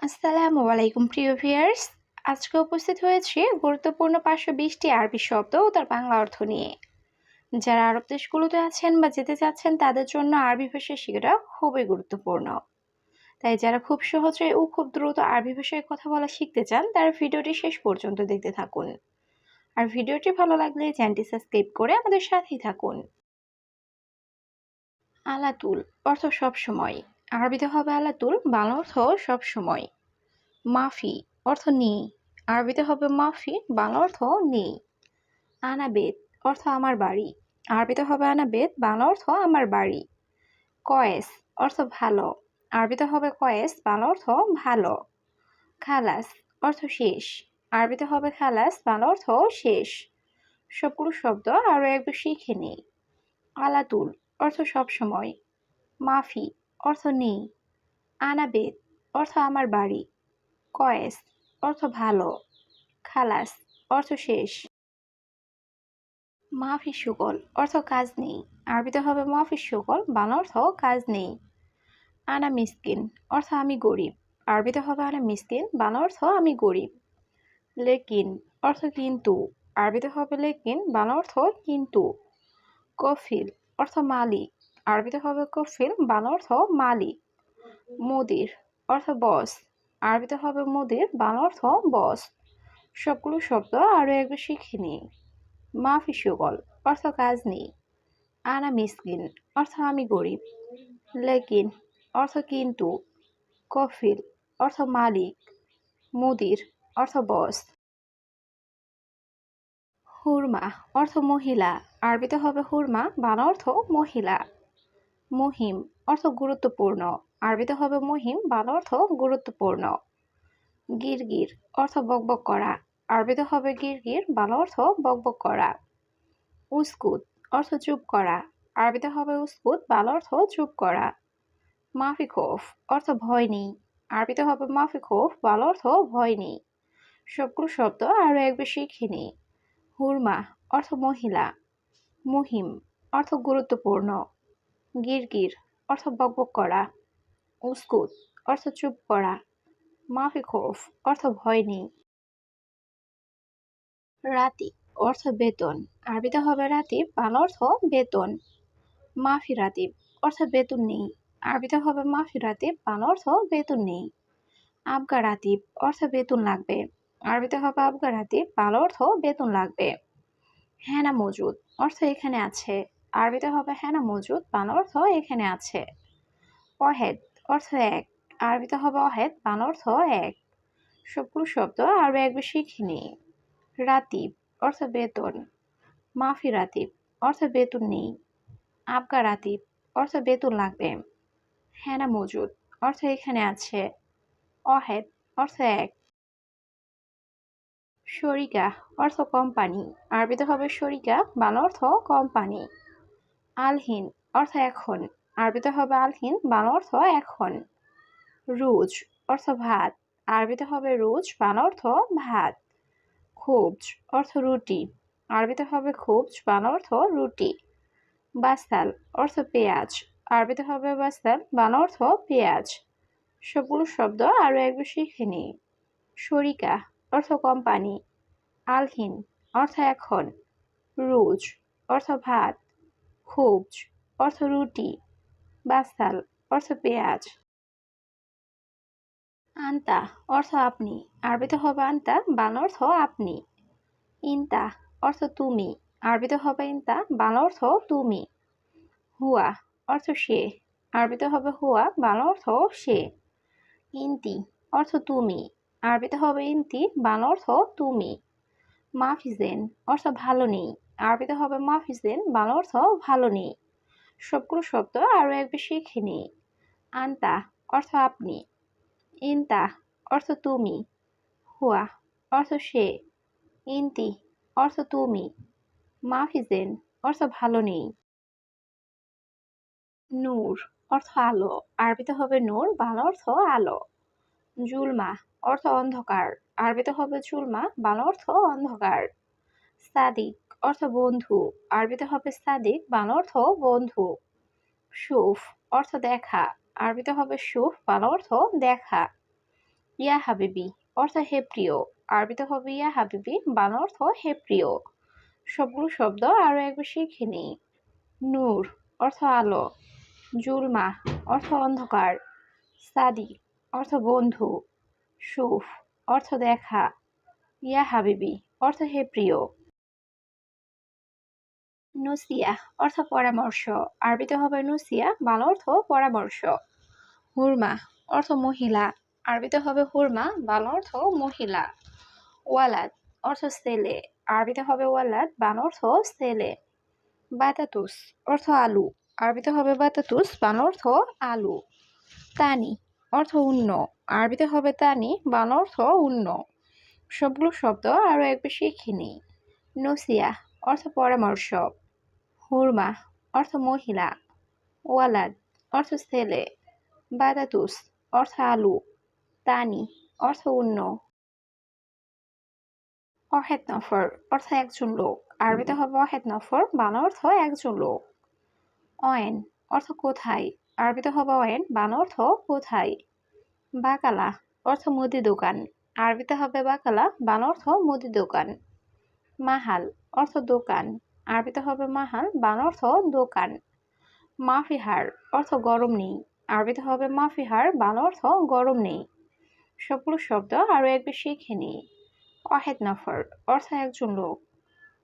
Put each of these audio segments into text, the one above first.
আসসালামু আলাইকুম প্রিয় ভিউয়ার্স। আজকে উপস্থিত হয়েছি গুরুত্বপূর্ণ 520টি আরবি শব্দ ও তার বাংলা অর্থ নিয়ে। যারা আরব দেশগুলোতে আছেন বা যেতে চাচ্ছেন তাদের জন্য আরবি ভাষা শেখাটা খুবই গুরুত্বপূর্ণ। তাই যারা খুব সহজে ও খুব দ্রুত আরবি ভাষায় কথা বলা শিখতে চান তারা ভিডিওটি শেষ পর্যন্ত দেখতে থাকুন। আর ভিডিওটি ভালো লাগলে চ্যানেলটি সাবস্ক্রাইব করে আমাদের সাথেই থাকুন। আলাতুল অর্থ সবসময়। আরবিতে হবে আলাতুল, বাংলা অর্থ সবসময়। মাফি অর্থ নেই। আরবিতে হবে মাফি, বাংলা অর্থ নেই। আনাবেত অর্থ আমার বাড়ি। আরবিতে হবে আনাবেত, বাংলা অর্থ আমার বাড়ি। কয়েস অর্থ ভালো। আরবিতে হবে কয়েস, বাংলা অর্থ ভালো। খালাস অর্থ শেষ। আরবিতে হবে খালাস, বাংলা অর্থ শেষ। সবগুলো শব্দ আরো একবার শিখে নিই। আলাতুল অর্থ সবসময়। মাফি অর্থ নেই। আনাবেত অর্থ আমার বাড়ি। কয়েস অর্থ ভালো। খালাস অর্থ শেষ। মাফি শুগল অর্থ কাজ নেই। আরবিতে হবে মাফি শুগল, বাংলা অর্থ কাজ নেই। আনা মিসকিন অর্থ আমি গরিব। আরবিতে হবে আনা মিসকিন, বাংলা অর্থ আমি গরিব। লেকিন অর্থ কিন্তু। আরবিতে হবে লেকিন, বাংলা অর্থ কিন্তু। কফিল অর্থ মালিক। আরবিতে হবে কফিল, বাংলা অর্থ মালিক। মুদির অর্থ বস। আরবিতে হবে মুদির, বাংলা অর্থ বস। সবগুলো শব্দ আরো একবার শিখে নিই। মাফি শুগল অর্থ কাজ নেই। আনা মিসকিন অর্থ আমি গরিব। লেকিন অর্থ কিন্তু। কফিল অর্থ মালিক। মুদির অর্থ বস। হুরমা অর্থ মহিলা। আরবিতে হবে হুরমা, বাংলা অর্থ মহিলা। মুহিম অর্থ গুরুত্বপূর্ণ। আরবিতে হবে মুহিম, বাংলা অর্থ গুরুত্বপূর্ণ। গিরগির অর্থ বকবক করা। আরবিতে হবে গিরগির, বাংলা অর্থ বকবক করা। উস্কুত অর্থ চুপ করা। আরবিতে হবে উস্কুত, বাংলা অর্থ চুপ করা। মাফি খৌফ অর্থ ভয় নেই। আরবিতে হবে মাফি খৌফ, বাংলা অর্থ ভয় নেই। সবগুলো শব্দ আরো একবার শিখে নিই। হুরমা অর্থ মহিলা। মুহিম অর্থ গুরুত্বপূর্ণ। গিরগির অর্থ বকবক করা। উস্কুত অর্থ চুপ করা। মাফি খৌফ অর্থ ভয় নেই। রাতিব অর্থ বেতন। আরবিতে হবে রাতিব, বাংলা অর্থ বেতন। মাফি রাতিব অর্থ বেতন নেই। আরবিতে হবে মাফি রাতিব, বাংলা অর্থ বেতন নেই। আবগা রাতিব অর্থ বেতন লাগবে। আরবিতে হবে আবগা রাতিব, বাংলা অর্থ বেতন লাগবে। হেনা মজুদ অর্থ এখানে আছে। আরবিতে হবে হেনা মজুদ, বাংলা অর্থ এখানে আছে। অহেদ অর্থ এক। আরবিতে হবে অহেদ, বাংলা অর্থ এক। সবগুলো শব্দ আরো একবার শিখে নিই। রাতিব অর্থ বেতন। মাফি রাতিব অর্থ বেতন নেই। আবগা রাতিব অর্থ বেতন লাগবে। হেনা মজুদ অর্থ এখানে আছে। অহেদ অর্থ এক। শরিকা অর্থ কোম্পানি। আরবিতে হবে শরিকা, বাংলা অর্থ কোম্পানি। আলহিন অর্থ এখন। আরবিতে হবে আলহিন, বাংলা অর্থ এখন। রুজ অর্থ ভাত। আরবিতে হবে রুজ, বাংলা অর্থ ভাত। খুবজ অর্থ রুটি। আরবিতে হবে খুবজ, বাংলা অর্থ রুটি। বাসাল অর্থ পেঁয়াজ। আরবিতে হবে বাসাল, বাংলা অর্থ পেঁয়াজ। সবগুলো শব্দ আরো একবার শিখে নিই। শরিকা অর্থ কোম্পানি। আলহিন অর্থ এখন। রুজ অর্থ ভাত। খুবজ অর্থ রুটি। বাসাল অর্থ পেঁয়াজ। আন্তা অর্থ আপনি। আরবিতে হবে আন্তা, বাংলা অর্থ আপনি। ইনতা অর্থ তুমি। আরবিতে হবে ইনতা, বাংলা অর্থ তুমি। হুয়া অর্থ সে। আরবিতে হবে হুয়া, বাংলা অর্থ সে। ইনতি অর্থ তুমি। আরবিতে হবে ইনতি, বাংলা অর্থ তুমি। মাফিজেন অর্থ ভালো নেই। আরবিতে হবে মাফিজেন, বাংলা অর্থ ভালো নেই। সবগুলো শব্দ আরো একবার শিখে নিই। আন্তা অর্থ আপনি। ইনতা অর্থ তুমি। হুয়া অর্থ সে। ইনতি অর্থ তুমি। মাফিজেন অর্থ ভালো নেই। নূর অর্থ আলো। আরবিতে হবে নূর, বাংলা অর্থ আলো। জুলমা অর্থ অন্ধকার। আরবিতে হবে জুলমা, বাংলা অর্থ অন্ধকার। সাদিক অর্থ বন্ধু। আরবিতে হবে সাদিক, বাংলা অর্থ বন্ধু। সুফ অর্থ দেখা। আরবিতে হবে সুফ, বাংলা অর্থ দেখা। ইয়া হাবিবি অর্থ হে প্রিয়, আরবিতে হবে ইয়া হাবিবি, বাংলা অর্থ হে প্রিয়। সবগুলো শব্দ আরো একবার শিখে নিই। নূর অর্থ আলো, জুলমা অর্থ অন্ধকার, সাদি অর্থ বন্ধু, সুফ অর্থ দেখা, ইয়া হাবিবি অর্থ হে প্রিয়। নুসিয়া অর্থ পরামর্শ, আরবিতে হবে নুসিয়া, বাংলা অর্থ পরামর্শ। হুরমা অর্থ মহিলা, আরবিতে হবে হুরমা, বাংলা অর্থ মহিলা। ওয়ালাদ অর্থ ছেলে, আরবিতে হবে ওয়ালাদ, বাংলা অর্থ ছেলে। বাতাতুস অর্থ আলু, আরবিতে হবে বাতাতুস, বাংলা অর্থ আলু। তানি অর্থ উন্ন, আরবিতে হবে তানি, বাংলা অর্থ উন্ন। সবগুলো শব্দ আরো একবার শিখে নিই। নসিয়া অর্থ পরামর্শ, হুরমা অর্থ মহিলা, ওয়ালাদ অর্থ ছেলে, বাতাতুস অর্থ আলু, তানি অর্থ উন্ন। ওয়াহেদ নফর অর্থ একজন লোক, আরবিতে হবে ওয়াহেদ নফর, বাংলা অর্থ একজন লোক। অয়েন অর্থ কোথায়, আরবিতে হবে অয়েন, বাংলা অর্থ কোথায়। বাকালা অর্থ মুদি দোকান, আরবিতে হবে বাকালা, বাংলা অর্থ মুদি দোকান। মাহাল অর্থ দোকান, আরবিতে হবে মাহাল, বাংলা অর্থ দোকান। মাফিহার অর্থ গরম নেই, আরবিতে হবে মাফিহার, বাংলা অর্থ গরম নেই। সবগুলো শব্দ আরো একবার শিখে নিই। ওয়াহেদ নফর অর্থ একজন লোক,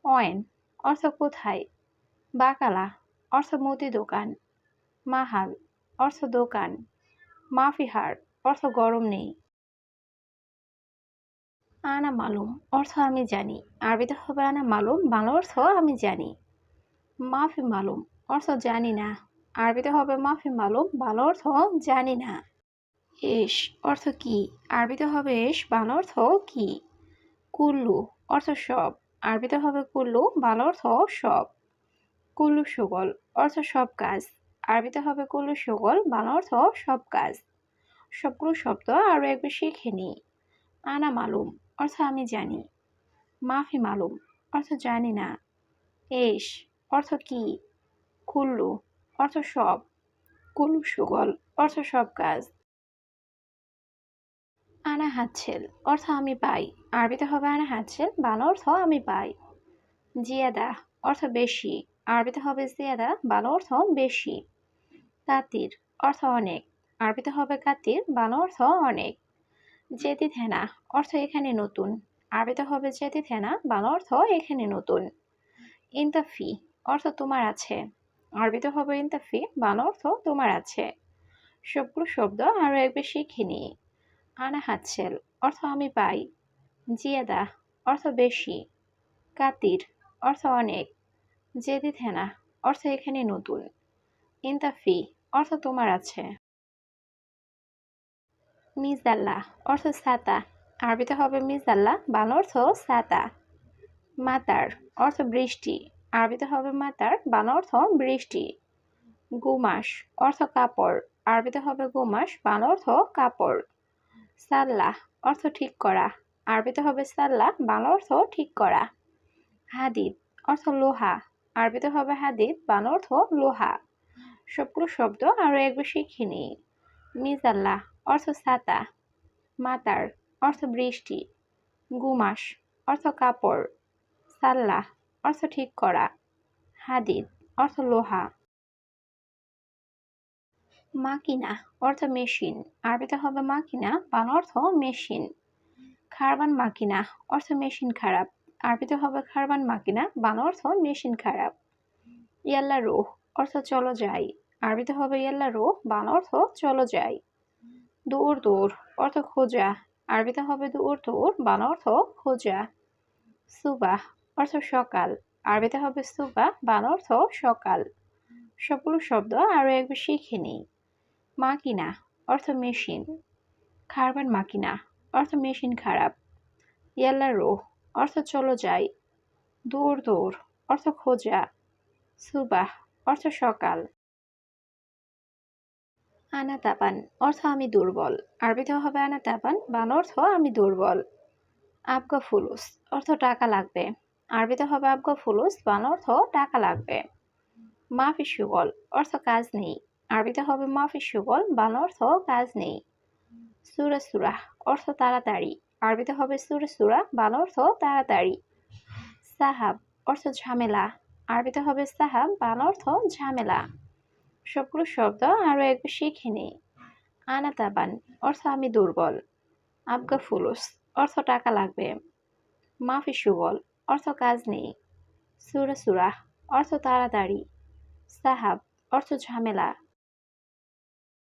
অয়েন অর্থ কোথায়, বাকালা অর্থ মুদি দোকান, মাহাল অর্থ দোকান, মাফিহার অর্থ গরম নেই। আনা মালুম অর্থ আমি জানি, আরবিতে হবে আনা মালুম, বাংলা অর্থ আমি জানি। মাফি মালুম অর্থ জানি না, আরবিতে হবে মাফি মালুম, বাংলা অর্থ জানি না। এস অর্থ কি, আরবিতে হবে এস, বাংলা অর্থ কি। কুল্লু অর্থ সব, আরবিতে হবে কুল্লু, বাংলা অর্থ সব। কুল্লু সুগল অর্থ সব কাজ, আরবিতে হবে কুল্লু সুগল, বাংলা অর্থ সব কাজ। সবগুলো শব্দ আরো একবার শিখে নিই। আনা মালুম অর্থ আমি জানি, মাফি মালুম অর্থ জানি না, এস অর্থ কি, কুল্লু অর্থ সব, কুল্লু সুগল অর্থ সব কাজ। আনা হাতছেল অর্থ আমি পাই, আরবিতে হবে আনা হাতছেল, বাংলা অর্থ আমি পাই। জিয়াদা অর্থ বেশি, আরবিতে হবে জিয়াদা, বাংলা অর্থ বেশি। কাতির অর্থ অনেক, আরবিতে হবে কাতির, বাংলা অর্থ অনেক। জেদি থেনা অর্থ এখানে নতুন, আরবিতে হবে জেদি থেনা, বাংলা অর্থ এখানে নতুন। ইনতাফি অর্থ তোমার আছে, আরবিতে হবে ইনতাফি, বাংলা অর্থ তোমার আছে। সবগুলো শব্দ আরো একবার শিখে নিই। আনা হাতছেল অর্থ আমি পাই, জিয়াদা অর্থ বেশি, কাতির অর্থ অনেক, জেদি থেনা অর্থ এখানে নতুন, ইনতাফি অর্থ তোমার আছে। মিজাল্লা অর্থ ছাতা, আরবিতে হবে মিজাল্লা, বাংলা অর্থ ছাতা। মাতার অর্থ বৃষ্টি, আরবিতে হবে মাতার, বাংলা অর্থ বৃষ্টি। গুমাস অর্থ কাপড়, আরবিতে হবে গুমাস, বাংলা অর্থ কাপড়। সাল্লাহ অর্থ ঠিক করা, আরবিতে হবে সাল্লাহ, বাংলা অর্থ ঠিক করা। হাদিদ অর্থ লোহা, আরবিতে হবে হাদিদ, বাংলা অর্থ লোহা। সবগুলো শব্দ আরো একবার শিখে নিই। মিজাল্লাহ অর্থ ছাতা, মাতার অর্থ বৃষ্টি, গুমাস অর্থ কাপড়, সাল্লাহ অর্থ ঠিক করা, হাদিদ অর্থ লোহা। মাকিনা অর্থ মেশিন, আরবিতে হবে মাকিনা, বাংলা অর্থ মেশিন। খারবান মাকিনা অর্থ মেশিন খারাপ, আরবিতে হবে খারবান মাকিনা, বাংলা অর্থ মেশিন খারাপ। ইয়াল্লা রুহ অর্থ চলো যাই, আরবিতে হবে ইয়াল্লা রুহ, বাংলা অর্থ চলো যাই। দৌড় দৌড় অর্থ খোঁজা, আরবিতে হবে দৌড় দৌড়, বাংলা অর্থ খোঁজা। সুবাহ অর্থ সকাল, আরবিতে হবে সুবাহ, বাংলা অর্থ সকাল। সবগুলো শব্দ আরো একবার শিখে নিই। মাকিনা অর্থ মেশিন, খারবান মাকিনা অর্থ মেশিন খারাপ, ইয়াল্লা রোহ অর্থ চলো যাই, দৌড় দৌড় অর্থ খোঁজা, সুবাহ অর্থ সকাল। আনা তাপান অর্থ আমি দুর্বল, আরবিতে হবে আনা তাপান, বাংলা অর্থ আমি দুর্বল। আবগা ফুলুস অর্থ টাকা লাগবে, আরবিতে হবে আবগা ফুলুস, বাংলা অর্থ টাকা লাগবে। মাফি সুগল অর্থ কাজ নেই, আরবিতে হবে মাফি সুগল, বাংলা অর্থ কাজ নেই। সুরা সুরাহ অর্থ তাড়াতাড়ি, আরবিতে হবে সুরা সুরা, বাংলা অর্থ তাড়াতাড়ি। সাহাব অর্থ ঝামেলা, আরবিতে হবে সাহাব, বাংলা অর্থ ঝামেলা। সবগুলো শব্দ আরো একবার শিখে নিই। আনা তাবান অর্থ আমি দুর্বল। আবগা ফুলুস অর্থ টাকা লাগবে। মাফি সুগল অর্থ কাজ নেই। সুরা সুরাহ অর্থ তাড়াতাড়ি। সাহাব অর্থ ঝামেলা।